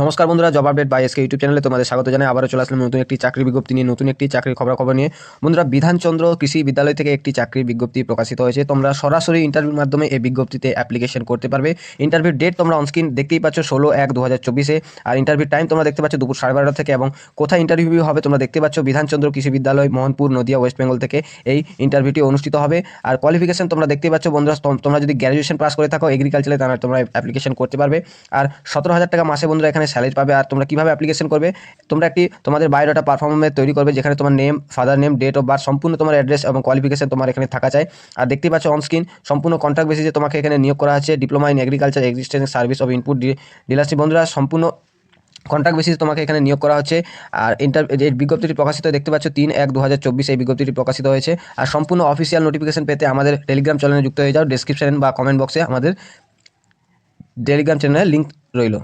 নমস্কার বন্ধুরা, job update by SK YouTube চ্যানেলে তোমাদের স্বাগত জানাই। আবারও চলে আসলাম নতুন একটি চাকরির বিজ্ঞপ্তি নিয়ে, নতুন একটি চাকরির খবরাখবর নিয়ে। বন্ধুরা, বিধানচন্দ্র কৃষি বিদ্যালয় থেকে একটি চাকরির বিজ্ঞপ্তি প্রকাশিত হয়েছে। তোমরা সরাসরি ইন্টারভিউর মাধ্যমে এই বিজ্ঞপ্তিতে অ্যাপ্লিকেশন করতে পারবে। ইন্টারভিউর ডেট তোমরা অনস্ক্রিন দেখতেই পাচ্ছ, 16/1/2024। আর ইন্টারভিউ টাইম তোমরা দেখতে পাচ্ছ দুপুর 12:30 থেকে, এবং কোথায় ইন্টারভিউ হবে তোমরা দেখতে পাচ্ছ, বিধানচন্দ্র কৃষি বিদ্যালয়, মোহনপুর, নদিয়া, ওয়েস্ট বেঙ্গল থেকে এই ইন্টারভিউটি অনুষ্ঠিত হবে। আর কোয়ালিফিকেশন তোমরা দেখতেই পাচ্ছ বন্ধুরা, তোমরা যদি গ্র্যাজুয়েশন পাস করে থাকো এগ্রিকালচারে, তাহলে তোমরা অ্যাপ্লিকেশন করতে পারবে। আর 17,000 টাকা মাসে বন্ধুরা এখানে স্যালারি পাবে। আর তোমরা কিভাবে অ্যাপ্লিকেশন করবে, তোমরা একটি তোমাদের বায়োডাটা পারফরমেন্স তৈরি করবে, যেখানে তোমার name, father name, date of birth, সম্পূর্ণ তোমার অ্যাড্রেস এবং কোয়ালিফিকেশন তোমার এখানে থাকা চাই। আর দেখতে পাচ্ছ অনস্ক্রিন সম্পূর্ণ কন্ট্রাক্ট বেসিসে তোমাকে এখানে নিয়োগ করা আছে। Diploma in agriculture existence service of input dealership. বন্ধুরা, সম্পূর্ণ কন্ট্রাক্ট বেসিস তোমাকে এখানে নিয়োগ করা হচ্ছে। আর এই বিজ্ঞপ্তিটি প্রকাশিত দেখতে পাচ্ছ 3/1/2024 এই বিজ্ঞপ্তিটি প্রকাশিত হয়েছে। আর সম্পূর্ণ অফিসিয়াল নোটিফিকেশন পেতে আমাদের টেলিগ্রাম চ্যানেলে যুক্ত হয়ে যাও। ডেসক্রিপশন বা কমেন্ট বক্সে আমাদের টেলিগ্রাম চ্যানেলের লিঙ্ক রইল।